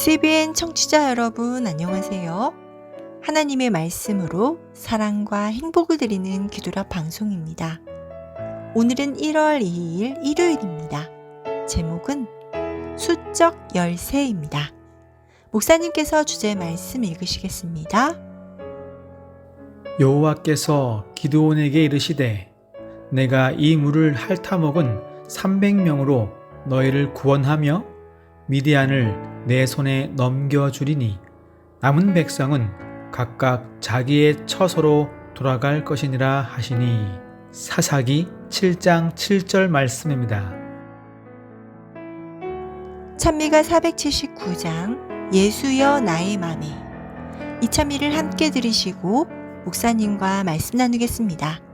SBN 청취자 여러분 안녕하세요. 하나님의 말씀으로 사랑과 행복을 드리는 기도라 방송입니다. 오늘은 1월 2일 일요일입니다. 제목은 수적 열쇠입니다. 목사님께서 주제 말씀 읽으시겠습니다. 여호와께서 기드온에게 이르시되 내가 이 물을 핥아먹은 300명으로 너희를 구원하며 미디안을 내 손에 넘겨주리니 남은 백성은 각각 자기의 처소로 돌아갈 것이니라 하시니. 사사기 7장 7절 말씀입니다. 찬미가 479장 예수여 나의 맘에 이 찬미를 함께 들으시고 목사님과 말씀 나누겠습니다.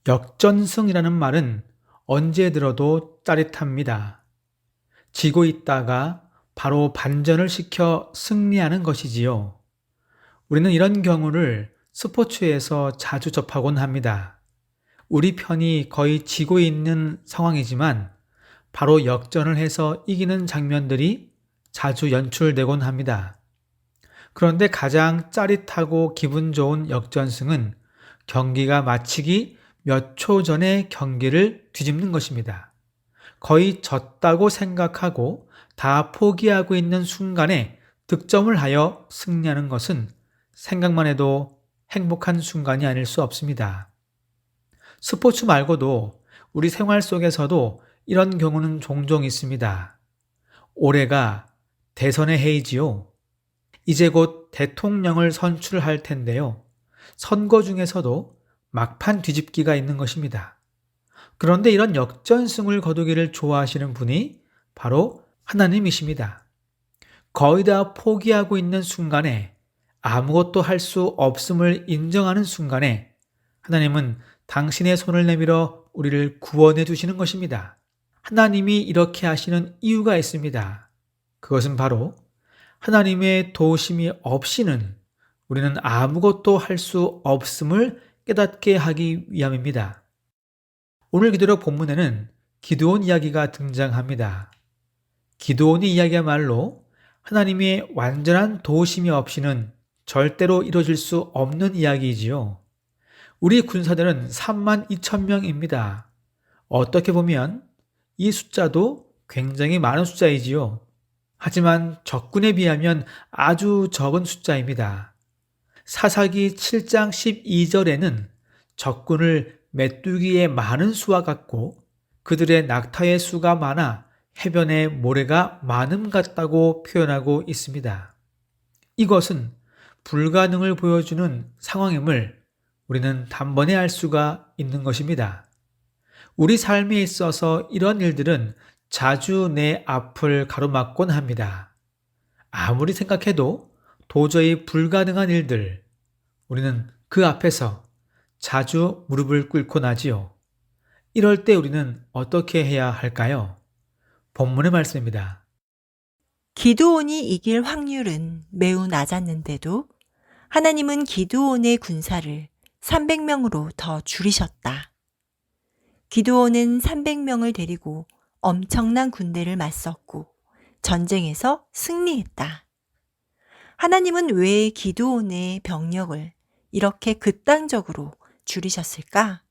역전승이라는 말은 언제 들어도 짜릿합니다. 지고 있다가 바로 반전을 시켜 승리하는 것이지요. 우리는 이런 경우를 스포츠에서 자주 접하곤 합니다. 우리 편이 거의 지고 있는 상황이지만 바로 역전을 해서 이기는 장면들이 자주 연출되곤 합니다. 그런데 가장 짜릿하고 기분 좋은 역전승은 경기가 마치기 몇 초 전에 경기를 뒤집는 것입니다. 거의 졌다고 생각하고 다 포기하고 있는 순간에 득점을 하여 승리하는 것은 생각만 해도 행복한 순간이 아닐 수 없습니다. 스포츠 말고도 우리 생활 속에서도 이런 경우는 종종 있습니다. 올해가 대선의 해이지요. 이제 곧 대통령을 선출할 텐데요. 선거 중에서도 막판 뒤집기가 있는 것입니다. 그런데 이런 역전승을 거두기를 좋아하시는 분이 바로 하나님이십니다. 거의 다 포기하고 있는 순간에 아무것도 할 수 없음을 인정하는 순간에 하나님은 당신의 손을 내밀어 우리를 구원해 주시는 것입니다. 하나님이 이렇게 하시는 이유가 있습니다. 그것은 바로 하나님의 도우심이 없이는 우리는 아무것도 할 수 없음을 깨닫게 하기 위함입니다. 오늘 기도록 본문에는 기드온 이야기가 등장합니다. 기드온의 이야기야말로 하나님의 완전한 도우심이 없이는 절대로 이루어질 수 없는 이야기이지요. 우리 군사들은 32,000명입니다. 어떻게 보면 이 숫자도 굉장히 많은 숫자이지요. 하지만 적군에 비하면 아주 적은 숫자입니다. 사사기 7장 12절에는 적군을 메뚜기의 많은 수와 같고 그들의 낙타의 수가 많아 해변에 모래가 많음 같다고 표현하고 있습니다. 이것은 불가능을 보여주는 상황임을 우리는 단번에 알 수가 있는 것입니다. 우리 삶에 있어서 이런 일들은 자주 내 앞을 가로막곤 합니다. 아무리 생각해도 도저히 불가능한 일들, 우리는 그 앞에서 자주 무릎을 꿇고 나지요. 이럴 때 우리는 어떻게 해야 할까요? 본문의 말씀입니다. 기드온이 이길 확률은 매우 낮았는데도 하나님은 기드온의 군사를 300명으로 더 줄이셨다. 기드온은 300명을 데리고 엄청난 군대를 맞섰고 전쟁에서 승리했다. 하나님은 왜 기드온의 병력을 이렇게 극단적으로 줄이셨을까?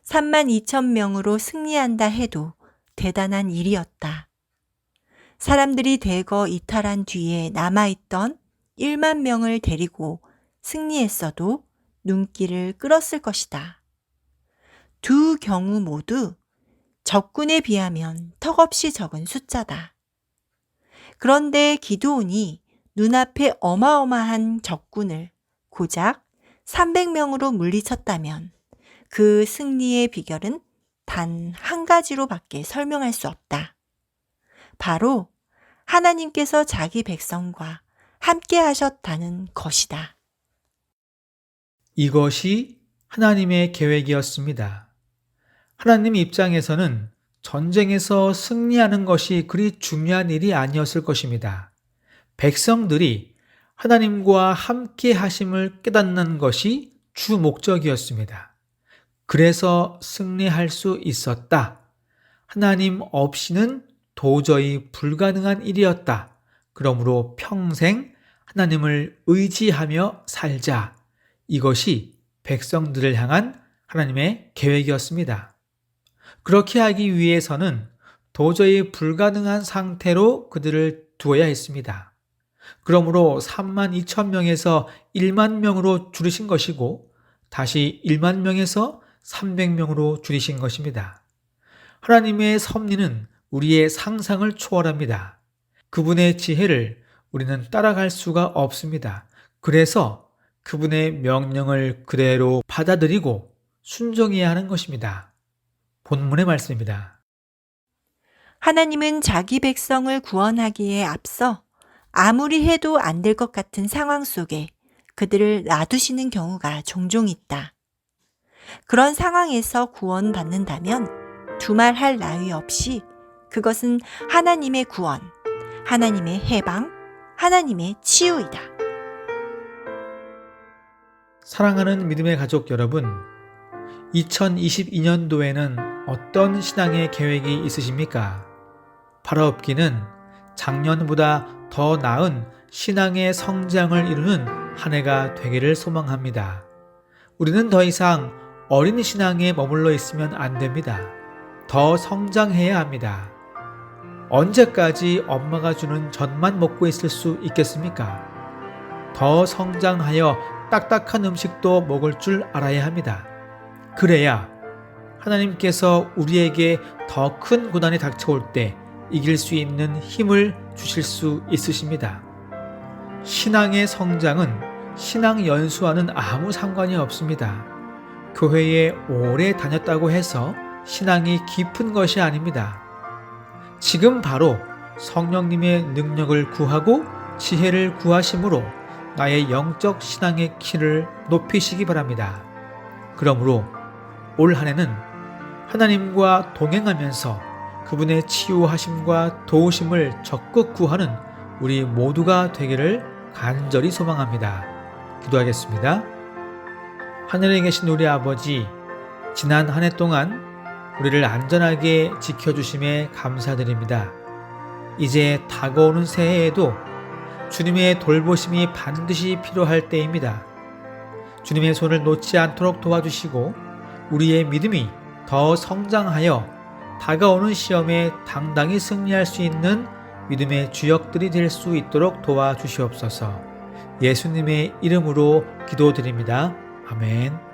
32,000명으로 승리한다 해도 대단한 일이었다. 사람들이 대거 이탈한 뒤에 남아있던 1만 명을 데리고 승리했어도 눈길을 끌었을 것이다. 두 경우 모두 적군에 비하면 턱없이 적은 숫자다. 그런데 기드온이 눈앞에 어마어마한 적군을 고작 300명으로 물리쳤다면 그 승리의 비결은 단 한 가지로밖에 설명할 수 없다. 바로 하나님께서 자기 백성과 함께 하셨다는 것이다. 이것이 하나님의 계획이었습니다. 하나님 입장에서는 전쟁에서 승리하는 것이 그리 중요한 일이 아니었을 것입니다. 백성들이 하나님과 함께 하심을 깨닫는 것이 주 목적이었습니다. 그래서 승리할 수 있었다. 하나님 없이는 도저히 불가능한 일이었다. 그러므로 평생 하나님을 의지하며 살자. 이것이 백성들을 향한 하나님의 계획이었습니다. 그렇게 하기 위해서는 도저히 불가능한 상태로 그들을 두어야 했습니다. 그러므로 32,000명에서 1만 명으로 줄이신 것이고 다시 1만 명에서 300명으로 줄이신 것입니다. 하나님의 섭리는 우리의 상상을 초월합니다. 그분의 지혜를 우리는 따라갈 수가 없습니다. 그래서 그분의 명령을 그대로 받아들이고 순종해야 하는 것입니다. 본문의 말씀입니다. 하나님은 자기 백성을 구원하기에 앞서 아무리 해도 안 될 것 같은 상황 속에 그들을 놔두시는 경우가 종종 있다. 그런 상황에서 구원받는다면 두말할 나위 없이 그것은 하나님의 구원, 하나님의 해방, 하나님의 치유이다. 사랑하는 믿음의 가족 여러분, 2022년도에는 어떤 신앙의 계획이 있으십니까? 바라옵기는 작년보다 더 나은 신앙의 성장을 이루는 한 해가 되기를 소망합니다. 우리는 더 이상 어린 신앙에 머물러 있으면 안 됩니다. 더 성장해야 합니다. 언제까지 엄마가 주는 젖만 먹고 있을 수 있겠습니까? 더 성장하여 딱딱한 음식도 먹을 줄 알아야 합니다. 그래야 하나님께서 우리에게 더 큰 고난이 닥쳐올 때 이길 수 있는 힘을 주실 수 있으십니다. 신앙의 성장은 신앙 연수와는 아무 상관이 없습니다. 교회에 오래 다녔다고 해서 신앙이 깊은 것이 아닙니다. 지금 바로 성령님의 능력을 구하고 지혜를 구하심으로 나의 영적 신앙의 키를 높이시기 바랍니다. 그러므로 올 한 해는 하나님과 동행하면서 그분의 치유하심과 도우심을 적극 구하는 우리 모두가 되기를 간절히 소망합니다. 기도하겠습니다. 하늘에 계신 우리 아버지, 지난 한 해 동안 우리를 안전하게 지켜주심에 감사드립니다. 이제 다가오는 새해에도 주님의 돌보심이 반드시 필요할 때입니다. 주님의 손을 놓지 않도록 도와주시고 우리의 믿음이 더 성장하여 다가오는 시험에 당당히 승리할 수 있는 믿음의 주역들이 될 수 있도록 도와주시옵소서. 예수님의 이름으로 기도드립니다. 아멘.